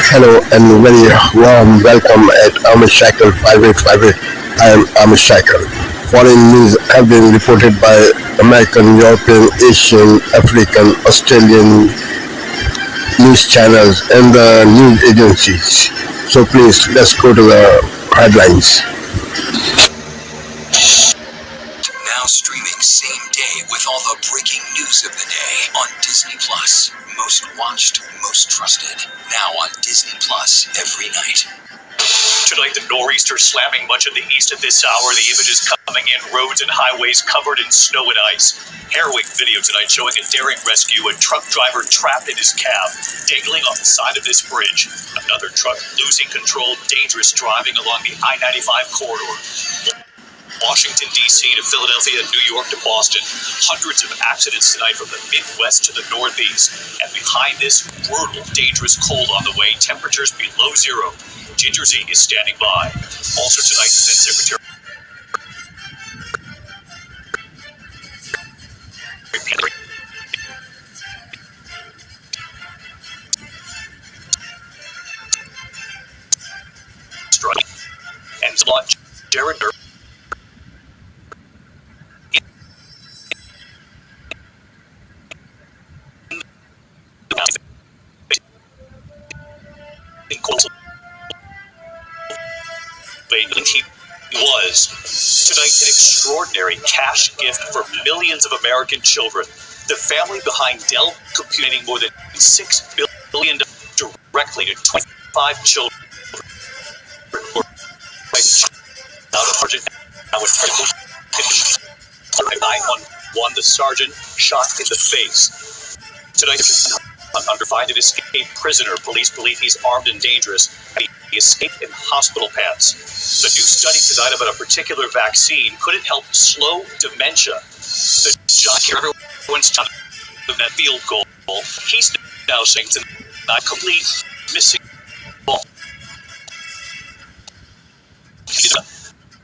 Hello and very warm welcome at Amish Cycle 5858. I am Amish Cycle. Foreign news have been reported by American, European, Asian, African, Australian news channels and the news agencies. So please, let's go to the headlines. Now streaming same day with all the breaking news of the day on Disney Plus. Most watched, most trusted. Now on Disney Plus every night. Tonight, the nor'easter slamming much of the east at this hour. The images coming in, roads and highways covered in snow and ice. Harrowing video tonight showing a daring rescue, a truck driver trapped in his cab, dangling off the side of this bridge. Another truck losing control, dangerous driving along the I-95 corridor. Washington, D.C. to Philadelphia, New York to Boston. Hundreds of accidents tonight from the Midwest to the Northeast. And behind this, brutal, dangerous cold on the way, temperatures below zero. Ginger Z is standing by. Also tonight, Defense Secretary and Slot Jared he was tonight an extraordinary cash gift for millions of American children. The family behind Dell Computing more than $6 billion directly to 25 children. Out of Sergeant, now with critical condition. 911, the sergeant shot in the face. Tonight, under finding escaped prisoner, police believe he's armed and dangerous. He escaped in hospital pants. The new study tonight about a particular vaccine could it help slow dementia. The judge, everyone's done that field goal. He's now saying tonight, complete missing ball.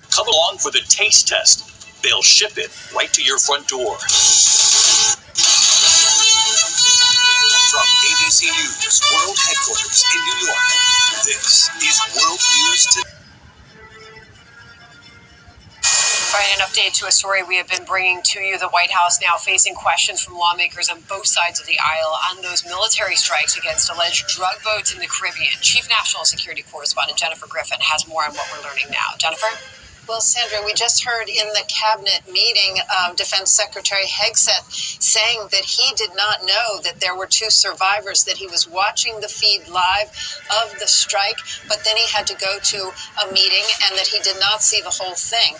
Come along for the taste test. They'll ship it right to your front door. From ABC News World Headquarters in New York, this is World News Today. All right, an update to a story we have been bringing to you. The White House now facing questions from lawmakers on both sides of the aisle on those military strikes against alleged drug boats in the Caribbean. Chief National Security Correspondent Jennifer Griffin has more on what we're learning now. Jennifer? Well, Sandra, we just heard in the cabinet meeting Defense Secretary Hegseth saying that he did not know that there were two survivors, that he was watching the feed live of the strike, but then he had to go to a meeting and that he did not see the whole thing.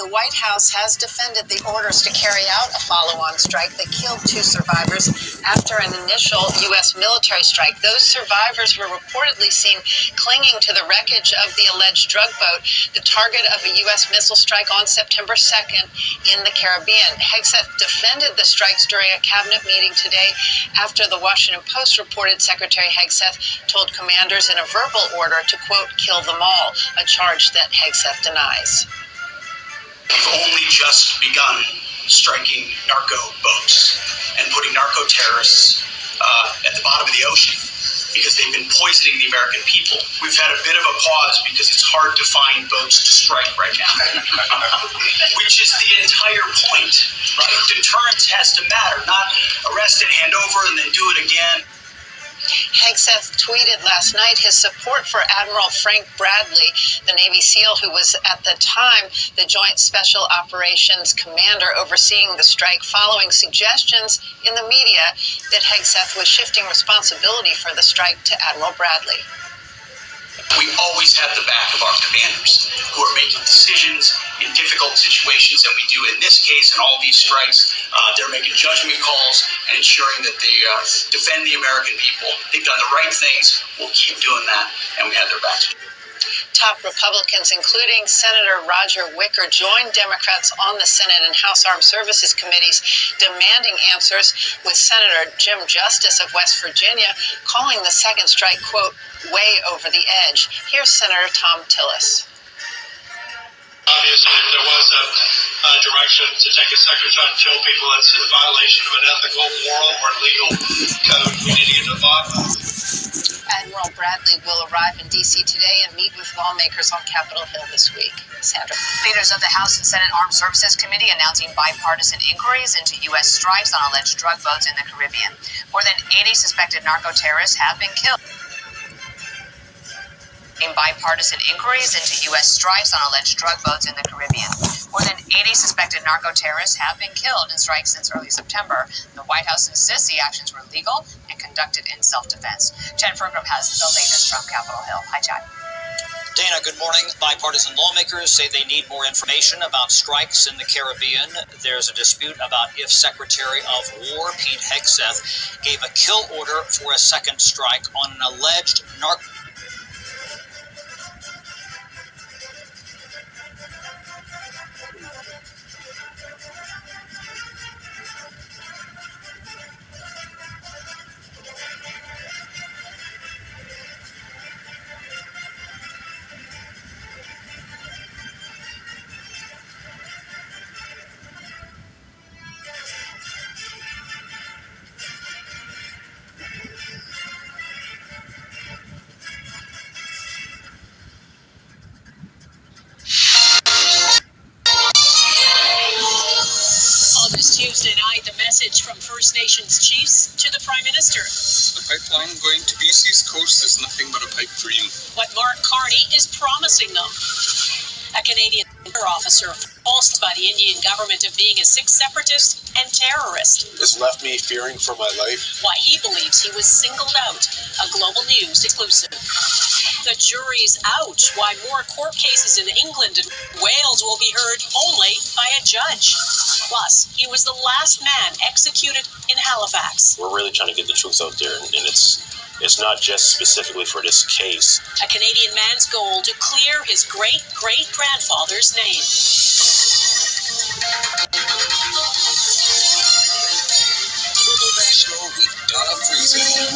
The White House has defended the orders to carry out a follow-on strike that killed two survivors after an initial U.S. military strike. Those survivors were reportedly seen clinging to the wreckage of the alleged drug boat, the target of a U.S. missile strike on September 2nd in the Caribbean. Hegseth defended the strikes during a cabinet meeting today after the Washington Post reported Secretary Hegseth told commanders in a verbal order to, quote, kill them all, a charge that Hegseth denies. We've only just begun striking narco boats and putting narco terrorists at the bottom of the ocean, because they've been poisoning the American people. We've had a bit of a pause because it's hard to find boats to strike right now, which is the entire point, right? Deterrence has to matter, not arrest and hand over and then do it again. Hegseth tweeted last night his support for Admiral Frank Bradley, the Navy SEAL who was at the time the Joint Special Operations Commander overseeing the strike, following suggestions in the media that Hegseth was shifting responsibility for the strike to Admiral Bradley. We always have the back of our commanders who are making decisions in difficult situations, and we do in this case and all these strikes. They're making judgment calls and ensuring that they defend the American people. They've done the right things. We'll keep doing that, and we have their backs. Top Republicans, including Senator Roger Wicker, joined Democrats on the Senate and House Armed Services Committees demanding answers, with Senator Jim Justice of West Virginia calling the second strike, quote, way over the edge. Here's Senator Tom Tillis. Obviously, if there was a direction to take a second shot and kill people, that's a violation of an ethical, moral, or legal code. We need to get to the bottom of it. Admiral Bradley will arrive in D.C. today and meet with lawmakers on Capitol Hill this week. Sandra. Leaders of the House and Senate Armed Services Committee announcing bipartisan inquiries into U.S. strikes on alleged drug boats in the Caribbean. More than 80 suspected narco-terrorists have been killed. Bipartisan inquiries into U.S. strikes on alleged drug boats in the Caribbean. More than 80 suspected narco-terrorists have been killed in strikes since early September. The White House insists the actions were legal and conducted in self-defense. Chad Fergrum has the latest from Capitol Hill. Hi, Chad. Dana, good morning. Bipartisan lawmakers say they need more information about strikes in the Caribbean. There's a dispute about if Secretary of War Pete Hegseth gave a kill order for a second strike on an alleged narco. Tuesday night, the message from First Nations chiefs to the Prime Minister. The pipeline going to BC's coast is nothing but a pipe dream. What Mark Carney is promising them. A Canadian officer falsed by the Indian government of being a Sikh separatist and terrorist. This left me fearing for my life. Why he believes he was singled out. A Global News exclusive. The jury's out. Why more court cases in England and Wales will be heard only by a judge. Plus, he was the last man executed in Halifax. We're really trying to get the truth out there, and it's not just specifically for this case. A Canadian man's goal to clear his great-great-grandfather's name.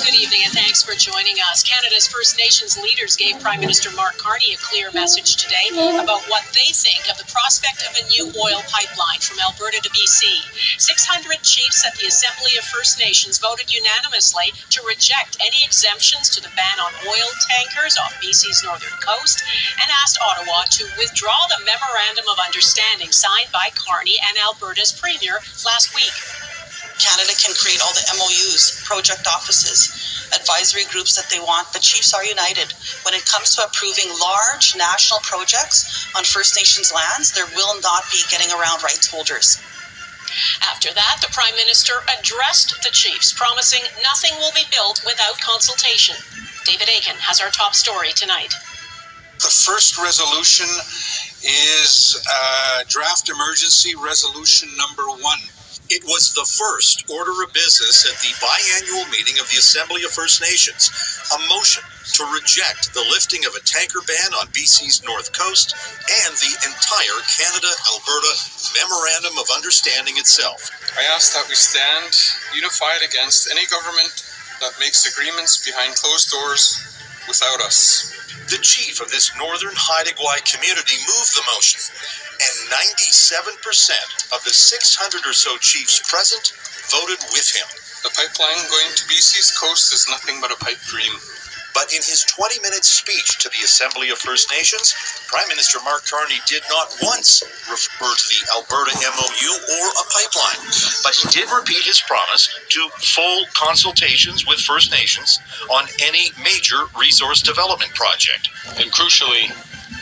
Good evening and thanks for joining us. Canada's First Nations leaders gave Prime Minister Mark Carney a clear message today about what they think of the prospect of a new oil pipeline from Alberta to BC. 600 chiefs at the Assembly of First Nations voted unanimously to reject any exemptions to the ban on oil tankers off BC's northern coast and asked Ottawa to withdraw the Memorandum of Understanding signed by Carney and Alberta's Premier last week. Canada can create all the MOUs, project offices, advisory groups that they want, but chiefs are united. When it comes to approving large national projects on First Nations lands, there will not be getting around rights holders. After that, the Prime Minister addressed the chiefs, promising nothing will be built without consultation. David Aiken has our top story tonight. The first resolution is draft emergency resolution number 1. It was the first order of business at the biannual meeting of the Assembly of First Nations, a motion to reject the lifting of a tanker ban on BC's North Coast and the entire Canada-Alberta Memorandum of Understanding itself. I ask that we stand unified against any government that makes agreements behind closed doors without us. The chief of this northern Haida Gwaii community moved the motion, and 97% of the 600 or so chiefs present voted with him. The pipeline going to BC's coast is nothing but a pipe dream. But in his 20-minute speech to the Assembly of First Nations, Prime Minister Mark Carney did not once refer to the Alberta MOU or a pipeline, but he did repeat his promise to full consultations with First Nations on any major resource development project. And crucially,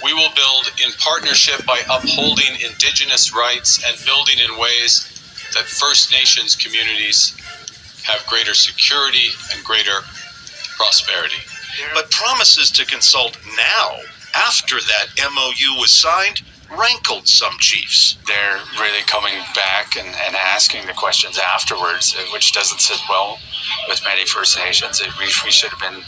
we will build in partnership by upholding Indigenous rights and building in ways that First Nations communities have greater security and greater prosperity. But promises to consult now, after that MOU was signed, rankled some chiefs. They're really coming back and asking the questions afterwards, which doesn't sit well with many First Nations. We should have been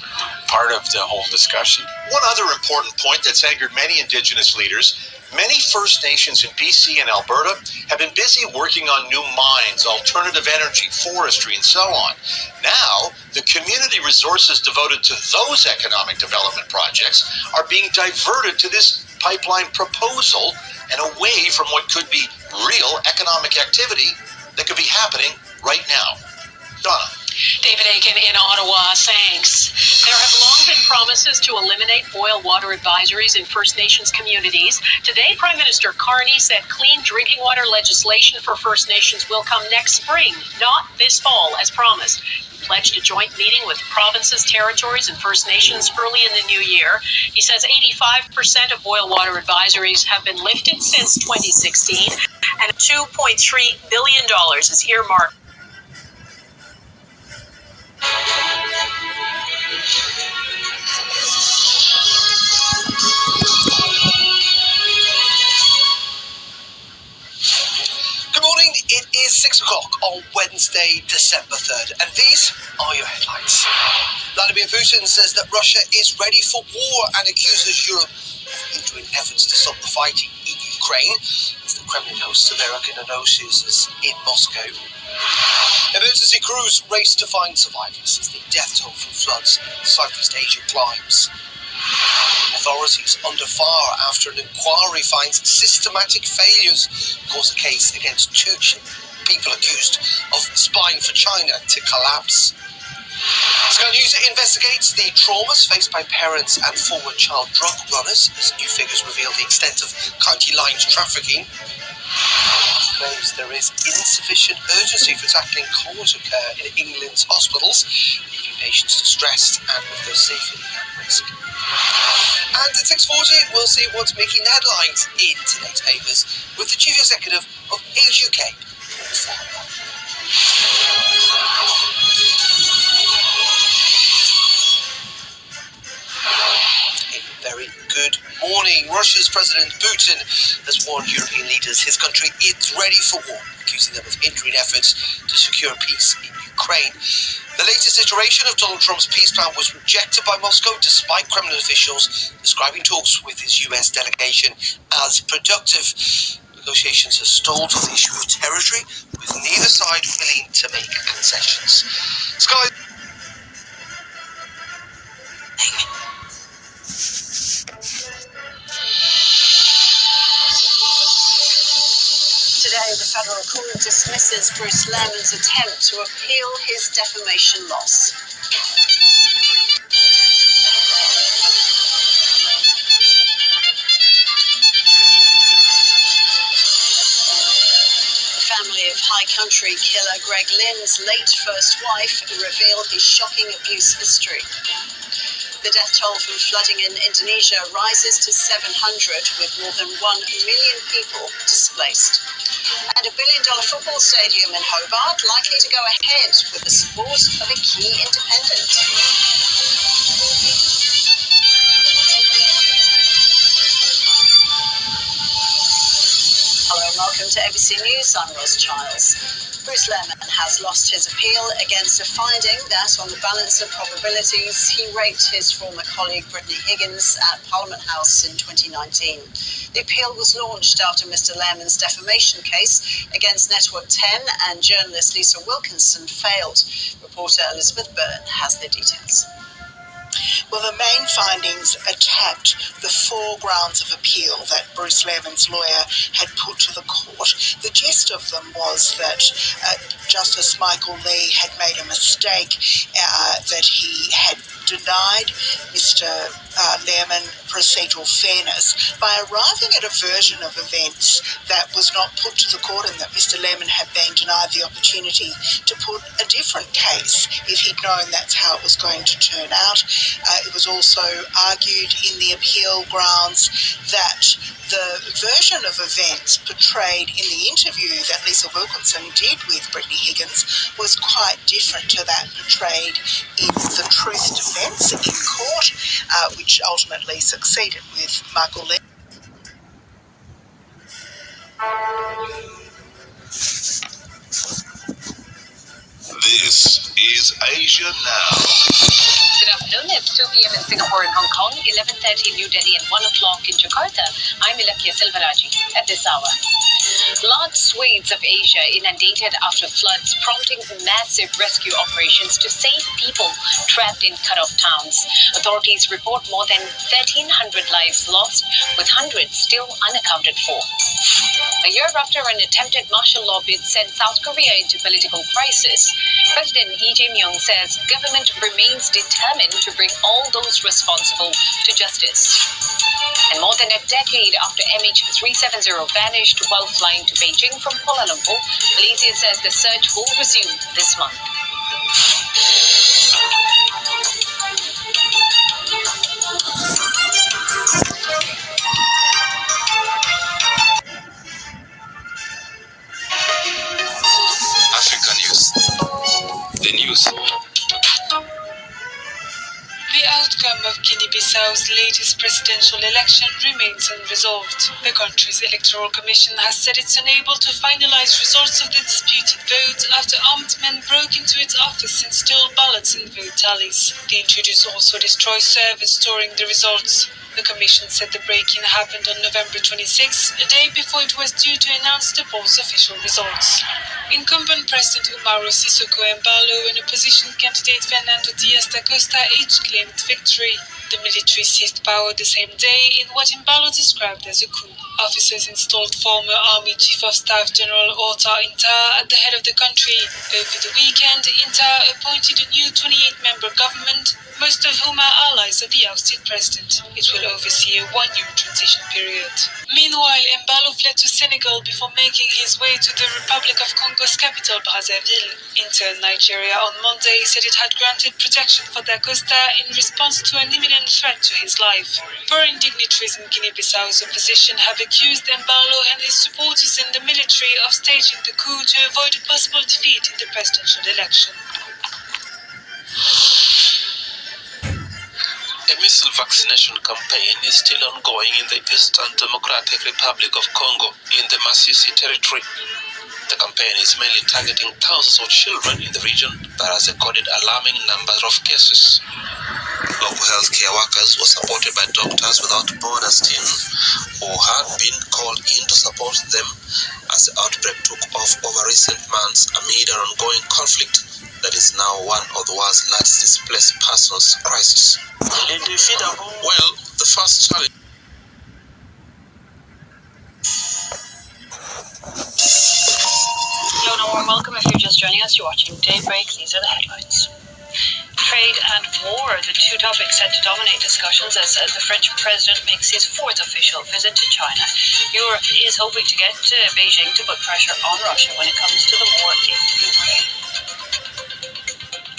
part of the whole discussion. One other important point that's angered many Indigenous leaders: many First Nations in BC and Alberta have been busy working on new mines, alternative energy, forestry, and so on. Now, the community resources devoted to those economic development projects are being diverted to this pipeline proposal and away from what could be real economic activity that could be happening right now. Donna. David Aiken in Ottawa, thanks. There have long been promises to eliminate boil water advisories in First Nations communities. Today, Prime Minister Carney said clean drinking water legislation for First Nations will come next spring, not this fall, as promised. He pledged a joint meeting with provinces, territories, and First Nations early in the new year. He says 85% of boil water advisories have been lifted since 2016, and $2.3 billion is earmarked. Good morning, it is 6 o'clock on Wednesday, December 3rd, and these are your headlines. Vladimir Putin says that Russia is ready for war and accuses Europe of hindering efforts to stop the fighting in Ukraine as the Kremlin hosts American negotiators in Moscow. Emergency crews race to find survivors as the death toll from floods in Southeast Asia climbs. Authorities under fire after an inquiry finds systematic failures cause a case against two people accused of spying for China to collapse. Sky News investigates the traumas faced by parents and former child drug runners as new figures reveal the extent of county lines trafficking. Claims there is insufficient urgency for tackling cholera care in England's hospitals, leaving patients distressed and with their safety at risk. And at 6:40, we'll see what's making headlines in today's papers with the Chief Executive of Age UK. Very good morning. Russia's President Putin has warned European leaders his country is ready for war, accusing them of hindering efforts to secure peace in Ukraine. The latest iteration of Donald Trump's peace plan was rejected by Moscow despite Kremlin officials describing talks with his US delegation as productive. Negotiations have stalled on the issue of territory, with neither side willing to make concessions. Sky. Today, the federal court dismisses Bruce Lehrmann's attempt to appeal his defamation loss. The family of High Country killer Greg Lynn's late first wife revealed his shocking abuse history. The death toll from flooding in Indonesia rises to 700, with more than 1 million people displaced. And $1 billion football stadium in Hobart likely to go ahead with the support of a key independent. Hello and welcome to ABC News. I'm Ros Childs. Bruce Lehrmann has lost his appeal against a finding that, on the balance of probabilities, he raped his former colleague Brittany Higgins at Parliament House in 2019. The appeal was launched after Mr. Lehrmann's defamation case against Network 10 and journalist Lisa Wilkinson failed. Reporter Elizabeth Byrne has the details. Well, the main findings attacked the 4 grounds of appeal that Bruce Lehrmann's lawyer had put to the court. The gist of them was that Justice Michael Lee had made a mistake, that he had denied Mr. Lehrmann procedural fairness by arriving at a version of events that was not put to the court, and that Mr. Lehrmann had been denied the opportunity to put a different case if he'd known that's how it was going to turn out. It was also argued in the appeal grounds that the version of events portrayed in the interview that Lisa Wilkinson did with Brittany Higgins was quite different to that portrayed in the truth defence in court, which ultimately succeeded with Michael Lee. This is Asia Now. Good afternoon. It's 2 p.m. in Singapore and Hong Kong, 11:30 in New Delhi and 1 o'clock in Jakarta. I'm Ilakia Silvaraji at this hour. Large swathes of Asia inundated after floods, prompting massive rescue operations to save people trapped in cut-off towns. Authorities report more than 1,300 lives lost, with hundreds still unaccounted for. A year after an attempted martial law bid sent South Korea into political crisis, President Lee Jae-myung says government remains determined to bring all those responsible to justice. And more than a decade after MH370 vanished while flying to Beijing from Kuala Lumpur, Malaysia says the search will resume this month. Africa News. The news. The outcome of Guinea-Bissau's latest presidential election remains unresolved. The country's electoral commission has said it's unable to finalize results of the disputed vote after armed men broke into its office and stole ballots and vote tallies. The intruders also destroyed servers storing the results. The commission said the break-in happened on November 26, a day before it was due to announce the poll's official results. Incumbent President Umaru Sissoco Embalo and opposition candidate Fernando Diaz da Costa each claimed victory. The military seized power the same day in what Embalo described as a coup. Officers installed former Army Chief of Staff General Ota Inta at the head of the country. Over the weekend, Inta appointed a new 28-member government, most of whom are allies of the ousted president. It will oversee a one-year transition period. Meanwhile, Embalo fled to Senegal before making his way to the Republic of Congo's capital, Brazzaville. Inter Nigeria on Monday said it had granted protection for Da Costa in response to an imminent threat to his life. Foreign dignitaries in Guinea-Bissau's opposition have accused Embalo and his supporters in the military of staging the coup to avoid a possible defeat in the presidential election. A missile vaccination campaign is still ongoing in the Eastern Democratic Republic of Congo in the Masisi territory. The campaign is mainly targeting thousands of children in the region that has recorded alarming numbers of cases. Local healthcare workers were supported by Doctors Without Borders team who had been called in to support them as the outbreak took off over recent months amid an ongoing conflict that is now one of the world's largest displaced persons crisis. Well, the first challenge. Hello and a warm welcome. If you're just joining us, you're watching Daybreak. These are the headlines. Trade and war, the two topics set to dominate discussions as the French president makes his fourth official visit to China. Europe is hoping to get Beijing to put pressure on Russia when it comes to the war in Ukraine.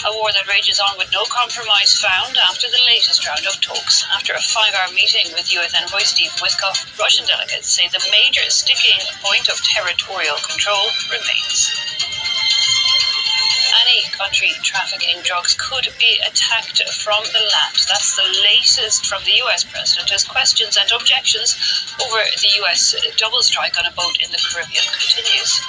A war that rages on with no compromise found after the latest round of talks. After a 5-hour meeting with U.S. envoy Steve Witkoff, Russian delegates say the major sticking point of territorial control remains. Any country trafficking drugs could be attacked from the land. That's the latest from the U.S. president as questions and objections over the U.S. double strike on a boat in the Caribbean continues.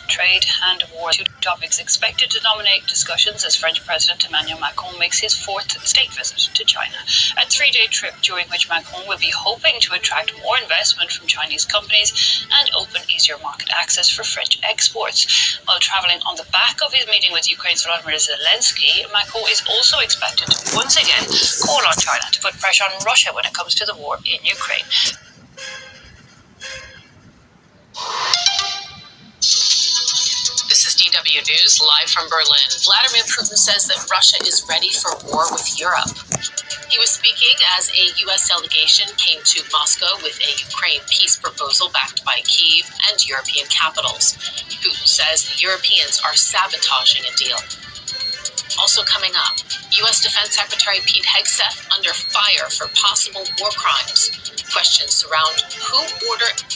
Trade and war, two topics expected to dominate discussions as French President Emmanuel Macron makes his fourth state visit to China. A 3-day trip during which Macron will be hoping to attract more investment from Chinese companies and open easier market access for French exports. While traveling on the back of his meeting with Ukraine's Volodymyr Zelensky, Macron is also expected to once again call on China to put pressure on Russia when it comes to the war in Ukraine. This is DW News, live from Berlin. Vladimir Putin says that Russia is ready for war with Europe. He was speaking as a U.S. delegation came to Moscow with a Ukraine peace proposal backed by Kyiv and European capitals. Putin says the Europeans are sabotaging a deal. Also coming up, U.S. Defense Secretary Pete Hegseth under fire for possible war crimes. Questions surround who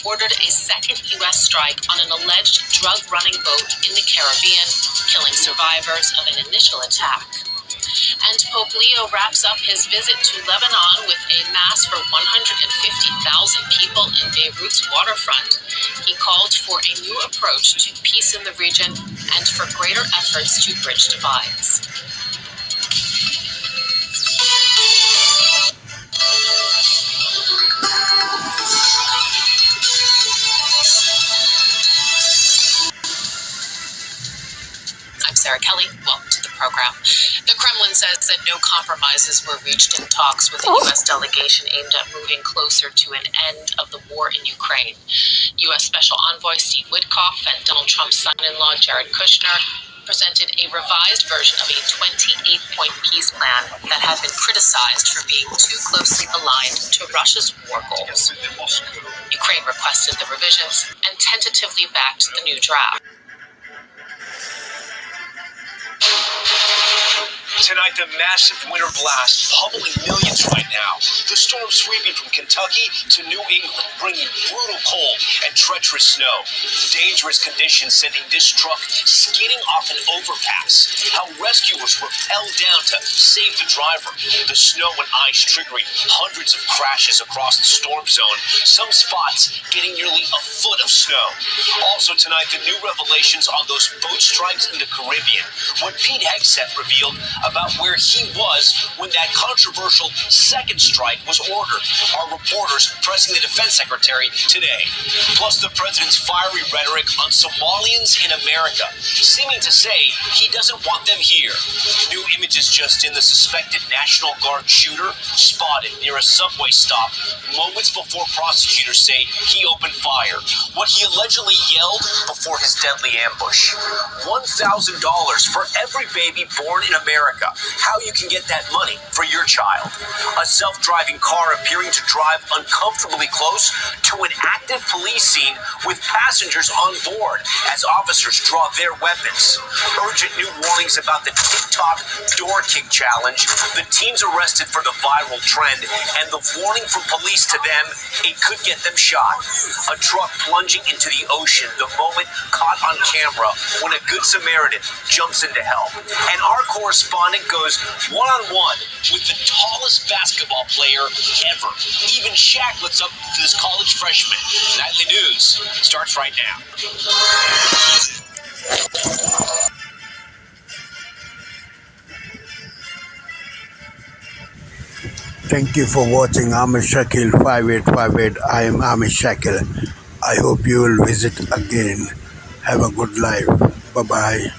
ordered a second U.S. strike on an alleged drug-running boat in the Caribbean, killing survivors of an initial attack. And Pope Leo wraps up his visit to Lebanon with a mass for 150,000 people in Beirut's waterfront. He called for a new approach to peace in the region and for greater efforts to bridge divides. I'm Sarah Kelly. Welcome to the program. The Kremlin says that no compromises were reached in talks with the U.S. delegation aimed at moving closer to an end of the war in Ukraine. U.S. Special Envoy Steve Witkoff and Donald Trump's son-in-law Jared Kushner presented a revised version of a 28-point peace plan that had been criticized for being too closely aligned to Russia's war goals. Ukraine requested the revisions and tentatively backed the new draft. Tonight, the massive winter blast pummeling millions right now. The storm sweeping from Kentucky to New England, bringing brutal cold and treacherous snow. Dangerous conditions sending this truck skidding off an overpass. How rescuers rappelled down to save the driver. The snow and ice triggering hundreds of crashes across the storm zone. Some spots getting nearly a foot of snow. Also tonight, the new revelations on those boat strikes in the Caribbean. What Pete Hegseth revealed about where he was when that controversial second strike was ordered. Our reporters pressing the defense secretary today. Plus the president's fiery rhetoric on Somalians in America, seeming to say he doesn't want them here. New images just in: the suspected National Guard shooter spotted near a subway stop moments before prosecutors say he opened fire. What he allegedly yelled before his deadly ambush. $1,000 for every baby born in America. How you can get that money for your child. A self-driving car appearing to drive uncomfortably close to an active police scene with passengers on board as officers draw their weapons. Urgent new warnings about the TikTok door kick challenge. The teams arrested for the viral trend, and the warning from police to them: it could get them shot. A truck plunging into the ocean, the moment caught on camera when a good Samaritan jumps in to help. And our correspondent goes one-on-one with the tallest basketball player ever. Even Shaq looks up to this college freshman. Nightly News starts right now. Thank you for watching Amish Shakil 5858. I am Amish Shakil. I hope you will visit again. Have a good life. Bye-bye.